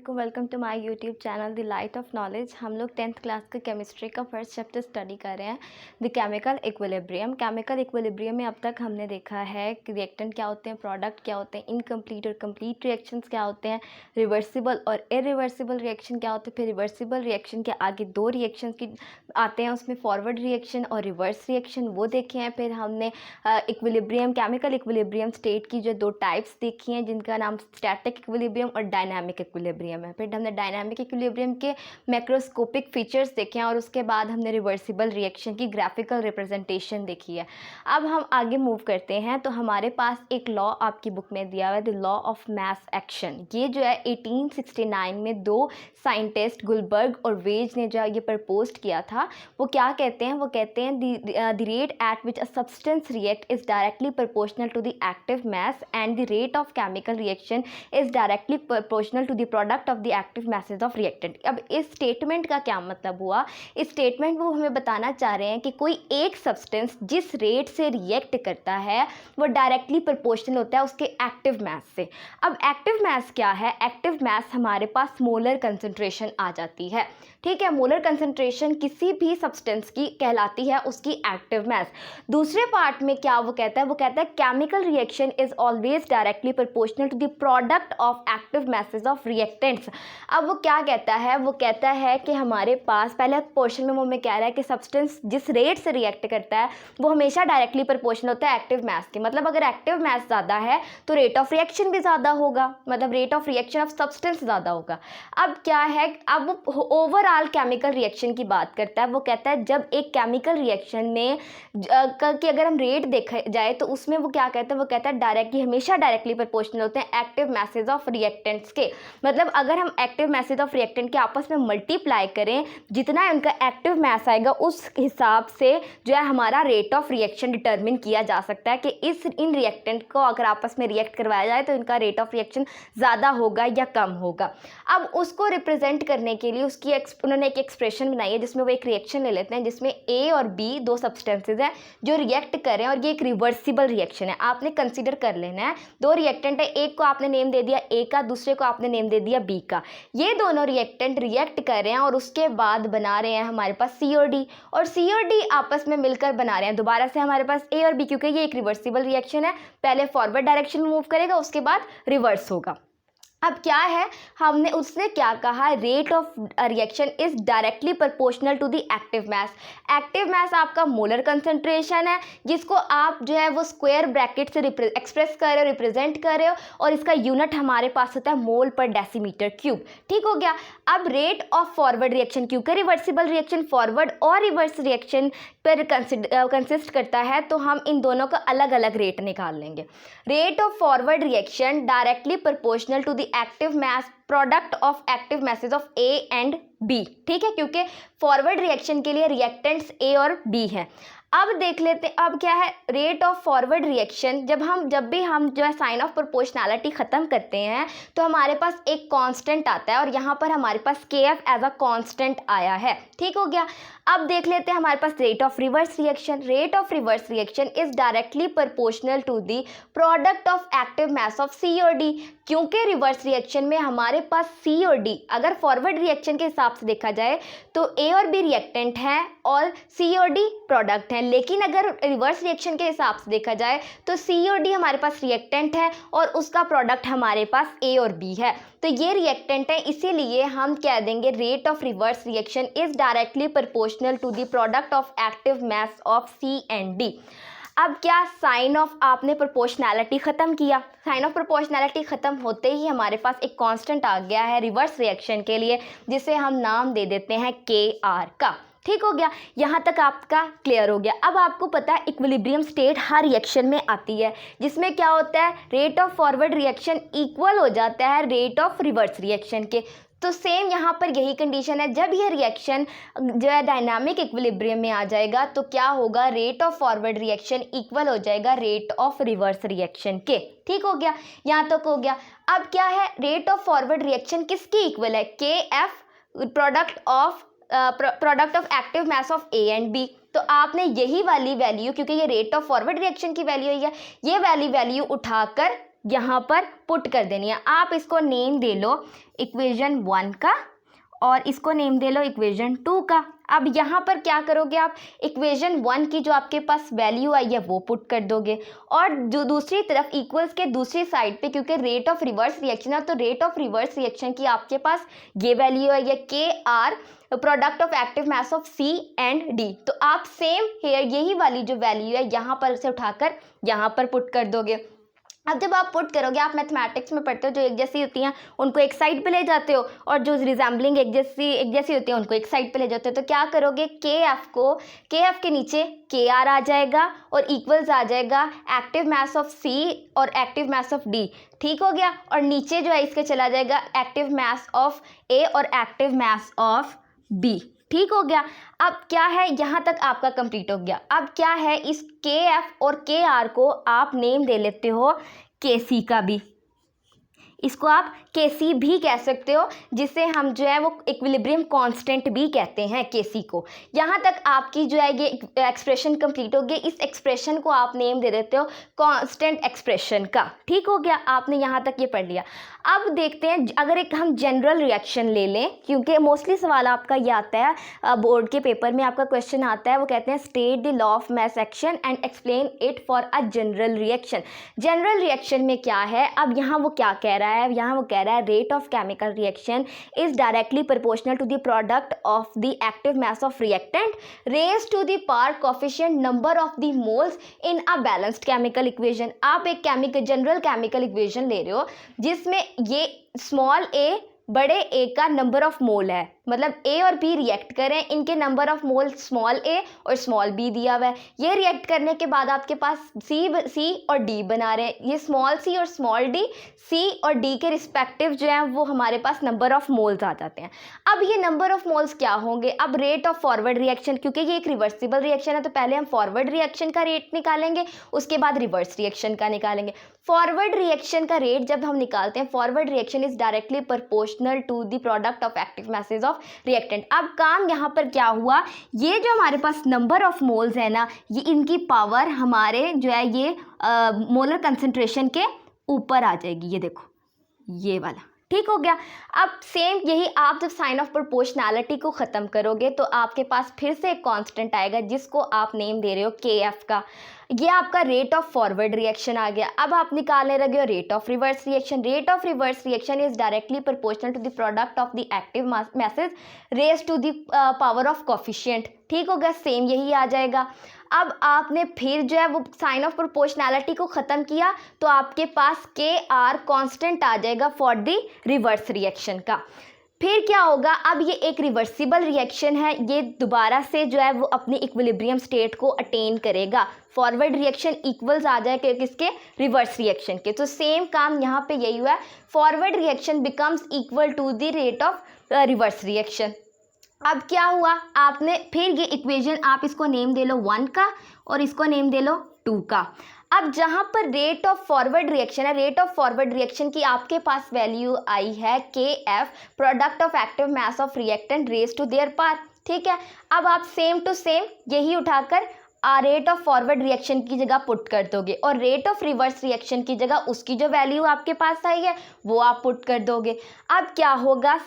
वालेकुम, welcome to my YouTube channel the light of knowledge. हम लोग 10th क्लास का केमिस्ट्री का फर्स्ट चैप्टर स्टडी कर रहे हैं, the chemical equilibrium. Chemical equilibrium में अब तक हमने देखा है कि रिएक्टेंट क्या होते हैं, प्रोडक्ट क्या होते हैं, इनकम्प्लीट और कंप्लीट रिएक्शंस क्या होते हैं, रिवर्सिबल और इरिवर्सिबल रिएक्शन क्या होते हैं। फिर रिवर्सिबल रिएक्शन के आगे दो रिएक्शन की आते हैं, उसमें फॉरवर्ड रिएक्शन और रिवर्स रिएक्शन, वो देखे हैं। फिर हमने इक्विलिब्रियम, केमिकल इक्विलिब्रियम स्टेट की जो दो टाइप्स देखी हैं, जिनका नाम स्टैटिक इक्विलिब्रियम और डायनामिक इक्विलिब्रियम है। फिर हमने डायनामिक इक्विलिब्रियम के मैक्रोस्कोपिक फीचर्स देखे हैं और उसके बाद हमने रिवर्सिबल रिएक्शन की ग्राफिकल रिप्रेजेंटेशन देखी है। अब हम आगे मूव करते हैं। तो हमारे पास एक लॉ आपकी बुक में दिया हुआ है, the law of mass action. ये जो है 1869 में दो साइंटिस्ट गुलबर्ग और वेज ने जो ये प्रपोज किया था, वो क्या कहते हैं, वो कहते हैं the rate at which a substance react is directly proportional to the active mass and the rate of chemical reaction is directly proportional to the product of the active masses of reactant. अब इस statement का क्या मतलब हुआ? इस statement में वो हमें बताना चाह रहे हैं कि कोई एक सब्सटेंस जिस रेट से रिएक्ट करता है वो डायरेक्टली प्रोपोर्शनल होता है उसके एक्टिव मास से। अब एक्टिव मास क्या है? एक्टिव मास हमारे पास मोलर कंसंट्रेशन आ जाती है, ठीक है। मोलर कंसंट्रेशन किसी भी सब्सटेंस की कहलाती है उसकी एक्टिव मास। दूसरे पार्ट में क्या वो कहता है? वो कहता है chemical reaction is always directly proportional to the product of active masses of reactants. अब वो क्या कहता है? वो कहता है कि हमारे पास पहले पोर्शन में वो हमें कह रहा है कि सब्सटेंस जिस रेट से रिएक्ट करता है वो हमेशा डायरेक्टली प्रोपोर्शनल होता है एक्टिव मास के। मतलब अगर एक्टिव मास ज़्यादा है तो रेट ऑफ रिएक्शन भी ज़्यादा होगा, मतलब rate of reaction of substance ज़्यादा होगा। अब क्या है, अब वो ओवरऑल केमिकल रिएक्शन की बात करता है। वो कहता है जब एक केमिकल रिएक्शन में कि अगर हम रेट देखा जाए तो उसमें वो क्या कहता है? वो कहता है डायरेक्टली, हमेशा डायरेक्टली प्रोपोर्शनल होते हैं एक्टिव मैसेज ऑफ रिएक्टेंट्स के। मतलब अगर हम एक्टिव मैसेज ऑफ रिएक्टेंट के आपस में मल्टीप्लाई करें, जितना उनका एक्टिव मैस आएगा उस हिसाब से जो है हमारा रेट ऑफ रिएक्शन डिटर्मिन किया जा सकता है कि इन रिएक्टेंट को अगर आपस में रिएक्ट करवाया जाए तो इनका रेट ऑफ रिएक्शन ज़्यादा होगा या कम होगा। अब उसको रिप्रेजेंट करने के लिए उसकी उन्होंने एक एक्सप्रेशन बनाई है जिसमें वो एक रिएक्शन ले लेते हैं जिसमें ए और बी दो सब्सटेंसेज हैं जो रिएक्ट कर रहे हैं और ये एक रिवर्सिबल रिएक्शन है। आपने कंसीडर कर लेना है, दो रिएक्टेंट है, एक को आपने नेम दे दिया ए का, दूसरे को आपने नेम दे दिया बी का। ये दोनों रिएक्टेंट रिएक्ट कर रहे हैं और उसके बाद बना रहे हैं हमारे पास सी और डी, और सी और डी आपस में मिलकर बना रहे हैं दोबारा से हमारे पास ए और बी, क्योंकि ये एक रिवर्सिबल रिएक्शन है। पहले फॉरवर्ड डायरेक्शन में मूव करेगा, उसके बाद रिवर्स होगा। अब क्या है, हमने उसने क्या कहा? Rate of reaction is directly proportional to the active mass. Active mass आपका मोलर कंसंट्रेशन है जिसको आप जो है वो स्क्वायर ब्रैकेट से एक्सप्रेस कर रहे हो, रिप्रेजेंट कर रहे हो, और इसका यूनिट हमारे पास होता है मोल पर डेसीमीटर क्यूब, ठीक हो गया। अब रेट ऑफ फॉरवर्ड रिएक्शन, क्योंकि रिवर्सिबल रिएक्शन फॉरवर्ड और रिवर्स रिएक्शन पर कंसिस्ट करता है, तो हम इन दोनों का अलग अलग रेट निकाल लेंगे। Rate of forward reaction directly proportional to the active mass product of active masses of A and B, ठीक है, क्योंकि फॉरवर्ड रिएक्शन के लिए रिएक्टेंट्स ए और बी हैं। अब देख लेते हैं अब क्या है रेट ऑफ फॉरवर्ड रिएक्शन। जब भी हम जो है साइन ऑफ प्रोपोर्शनैलिटी ख़त्म करते हैं तो हमारे पास एक कांस्टेंट आता है और यहाँ पर हमारे पास के एफ एज अ कांस्टेंट आया है, ठीक हो गया। अब देख लेते हैं हमारे पास rate of reverse reaction. Rate of reverse reaction is directly proportional to the product of active mass of C और डी, क्योंकि रिवर्स रिएक्शन में हमारे पास सी और डी, अगर फॉरवर्ड रिएक्शन के हिसाब से देखा जाए तो ए और बी रिएक्टेंट हैं और सी और डी प्रोडक्ट हैं, लेकिन अगर रिवर्स रिएक्शन के हिसाब से देखा जाए तो सी और डी हमारे पास रिएक्टेंट है और उसका प्रोडक्ट हमारे पास ए और बी है, तो ये रिएक्टेंट है, इसीलिए हम कह देंगे rate of reverse reaction is directly proportional to the product of active mass of C and D. अब क्या, साइन ऑफ आपने प्रोपोर्शनैलिटी ख़त्म किया। साइन ऑफ प्रोपोर्शनैलिटी ख़त्म होते ही हमारे पास एक कांस्टेंट आ गया है रिवर्स रिएक्शन के लिए, जिसे हम नाम दे देते हैं के आर का, ठीक हो गया। यहाँ तक आपका क्लियर हो गया। अब आपको पता है इक्विलिब्रियम स्टेट हर रिएक्शन में आती है, जिसमें क्या होता है, rate of forward reaction equal हो जाता है रेट ऑफ रिवर्स रिएक्शन के। तो सेम यहाँ पर यही कंडीशन है, जब ये रिएक्शन जो है डायनामिक इक्विलिब्रियम में आ जाएगा तो क्या होगा, rate of forward reaction equal हो जाएगा रेट ऑफ रिवर्स रिएक्शन के, ठीक हो गया। यहाँ तक हो गया। अब क्या है, रेट ऑफ फॉरवर्ड रिएक्शन किसकी इक्वल है? के F product of active mass of A and B. तो आपने यही वाली वैल्यू, क्योंकि ये रेट ऑफ फॉरवर्ड रिएक्शन की वैल्यू है, ये वाली वैल्यू उठाकर यहाँ पर पुट कर देनी है। आप इसको नेम दे लो इक्वेशन 1 का और इसको नेम दे लो इक्वेशन 2 का। अब यहाँ पर क्या करोगे आप, इक्वेशन 1 की जो आपके पास वैल्यू आई है वो पुट कर दोगे और जो दूसरी तरफ इक्वल्स के दूसरी साइड पे, क्योंकि रेट ऑफ रिवर्स रिएक्शन है तो रेट ऑफ रिवर्स रिएक्शन की आपके पास ये वैल्यू आई है k r product of active mass of C and D. तो आप सेम हेयर यही वाली जो वैल्यू है यहाँ पर से उठाकर यहाँ पर पुट कर दोगे। अब जब आप पुट करोगे, आप मैथमेटिक्स में पढ़ते हो जो एक जैसी होती हैं उनको एक साइड पे ले जाते हो और जो रिजेंबलिंग एक जैसी होती है उनको एक साइड पे ले जाते हो। तो क्या करोगे, के एफ के नीचे के आर आ जाएगा और इक्वल्स आ जाएगा एक्टिव मास ऑफ सी और एक्टिव मास ऑफ डी। ठीक हो गया। और नीचे जो है इसके चला जाएगा एक्टिव मास ऑफ ए और एक्टिव मास ऑफ बी। ठीक हो गया। अब क्या है, यहाँ तक आपका कंप्लीट हो गया। अब क्या है, इस के एफ और के आर को आप नेम दे लेते हो के सी का भी, इसको आप के सी भी कह सकते हो, जिसे हम जो है वो इक्विलिब्रियम कांस्टेंट भी कहते हैं के सी को। यहाँ तक आपकी जो है ये एक्सप्रेशन कंप्लीट हो गई। इस एक्सप्रेशन को आप नेम दे देते हो कांस्टेंट एक्सप्रेशन का। ठीक हो गया, आपने यहाँ तक ये पढ़ लिया। अब देखते हैं, अगर एक हम जनरल रिएक्शन ले लें, क्योंकि मोस्टली सवाल आपका ये आता है बोर्ड के पेपर में, आपका क्वेश्चन आता है, वो कहते हैं state the law of mass action and explain it for a general reaction. General reaction में क्या है, अब यहाँ वो क्या कह रहा है, यहाँ वो कह रहा है rate of chemical reaction is directly proportional to the product of the active mass of reactant raise to the power coefficient number of the moles in a balanced chemical equation. आप एक जनरल केमिकल इक्वेशन ले रहे हो जिसमें ये small ए बड़े ए का number of mole है, मतलब ए और बी रिएक्ट करें, इनके नंबर ऑफ मोल स्मॉल ए और स्मॉल बी दिया हुआ है। ये रिएक्ट करने के बाद आपके पास सी और डी बना रहे हैं। ये स्मॉल सी और स्मॉल डी, सी और डी के रिस्पेक्टिव जो है वो हमारे पास नंबर ऑफ मोल्स आ जाते हैं। अब ये नंबर ऑफ मोल्स क्या होंगे, अब रेट ऑफ फॉरवर्ड रिएक्शन, क्योंकि ये एक रिवर्सिबल रिएक्शन है तो पहले हम फॉरवर्ड रिएक्शन का रेट निकालेंगे, उसके बाद रिवर्स रिएक्शन का निकालेंगे। फॉरवर्ड रिएक्शन का रेट जब हम निकालते हैं, forward reaction is directly proportional to the product of active masses of reactant. अब काम यहाँ पर क्या हुआ, ये जो हमारे पास नंबर ऑफ मोल्स है ना, ये इनकी पावर हमारे जो है ये मोलर कंसंट्रेशन के ऊपर आ जाएगी। ये देखो ये वाला, ठीक हो गया। अब सेम यही आप जब साइन ऑफ प्रोपोर्शनैलिटी को ख़त्म करोगे तो आपके पास फिर से एक कांस्टेंट आएगा जिसको आप नेम दे रहे हो के एफ का। ये आपका रेट ऑफ फॉरवर्ड रिएक्शन आ गया। अब आप निकालने लगे हो rate of reverse reaction. Rate of reverse reaction is directly proportional to the product of the active masses raise to the power of coefficient. ठीक हो गया, सेम यही आ जाएगा। अब आपने फिर जो है वो साइन ऑफ प्रोपोर्शनैलिटी को ख़त्म किया तो आपके पास के आर कॉन्स्टेंट आ जाएगा फॉर द रिवर्स रिएक्शन का। फिर क्या होगा, अब ये एक रिवर्सिबल रिएक्शन है, ये दोबारा से जो है वो अपनी इक्विलिब्रियम स्टेट को अटेन करेगा। फॉरवर्ड रिएक्शन इक्वल्स आ जाए किसके, रिवर्स रिएक्शन के। तो सेम काम यहाँ पे यही हुआ है, forward reaction becomes equal to the rate of reverse reaction. अब क्या हुआ, आपने फिर ये इक्वेशन आप इसको नेम दे लो 1 का और इसको नेम दे लो 2 का। अब जहाँ पर रेट ऑफ फॉरवर्ड रिएक्शन है, रेट ऑफ फॉरवर्ड रिएक्शन की आपके पास वैल्यू आई है के F product of active mass of reactant raise to their power. ठीक है, अब आप सेम टू सेम यही उठाकर रेट ऑफ फॉरवर्ड रिएक्शन की जगह पुट कर दोगे और रेट ऑफ रिवर्स रिएक्शन की जगह उसकी जो वैल्यू आपके पास आई है वो आप पुट कर दोगे। अब क्या होगा,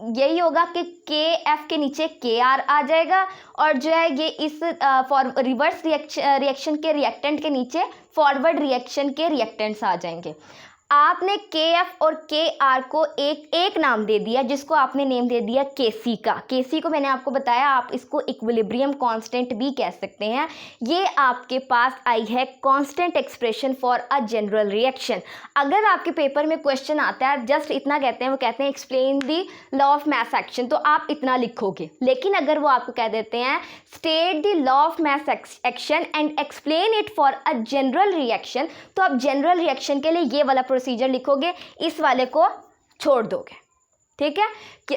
यही होगा कि के एफ के नीचे के आर आ जाएगा और जो है ये इस रिवर्स रिएक्शन के रिएक्टेंट के नीचे फॉरवर्ड रिएक्शन के रिएक्टेंट्स आ जाएंगे। आपने के एफ और के आर को एक नाम दे दिया जिसको आपने नेम दे दिया के सी का। के सी को मैंने आपको बताया आप इसको इक्विलिब्रियम कांस्टेंट भी कह सकते हैं। ये आपके पास आई है constant expression for a general reaction. अगर आपके पेपर में क्वेश्चन आता है जस्ट इतना कहते हैं, वो कहते हैं explain the law of mass action, तो आप इतना लिखोगे। लेकिन अगर वो आपको कह देते हैं state the law of mass action and explain it for a general reaction, तो आप जनरल रिएक्शन के लिए ये वाला प्रोसीजर लिखोगे, इस वाले को छोड़ दोगे। ठीक है,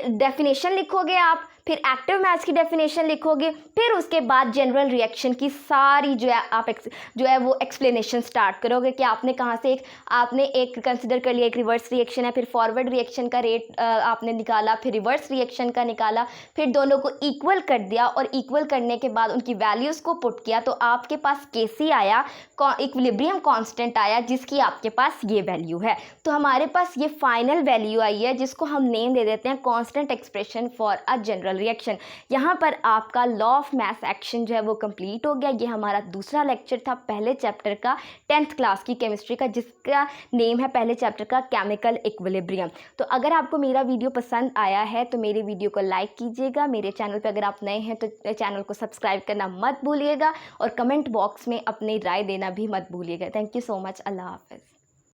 डेफिनेशन लिखोगे आप फिर एक्टिव मैच की डेफिनेशन लिखोगे, फिर उसके बाद जनरल रिएक्शन की सारी जो है आप जो है वो एक्सप्लेनेशन स्टार्ट करोगे कि आपने कहाँ से आपने एक कंसिडर कर लिया, एक रिवर्स रिएक्शन है, फिर फॉरवर्ड रिएक्शन का रेट आपने निकाला, फिर रिवर्स रिएक्शन का निकाला, फिर दोनों को इक्वल कर दिया और इक्वल करने के बाद उनकी वैल्यूज़ को पुट किया तो आपके पास केसी आया, इक्विलिब्रियम कांस्टेंट आया जिसकी आपके पास ये वैल्यू है। तो हमारे पास ये फाइनल वैल्यू आई है जिसको हम नेम दे देते हैं constant expression for a general reaction. यहाँ पर आपका लॉ ऑफ मास एक्शन जो है वो कंप्लीट हो गया। ये हमारा दूसरा लेक्चर था पहले चैप्टर का 10th क्लास की केमिस्ट्री का, जिसका नेम है पहले चैप्टर का केमिकल इक्विलिब्रियम। तो अगर आपको मेरा वीडियो पसंद आया है तो मेरे वीडियो को लाइक कीजिएगा, मेरे चैनल पर अगर आप नए हैं तो चैनल को सब्सक्राइब करना मत भूलिएगा और कमेंट बॉक्स में अपनी राय देना भी मत भूलिएगा। Thank you so much. अल्लाह हाफ़िज़।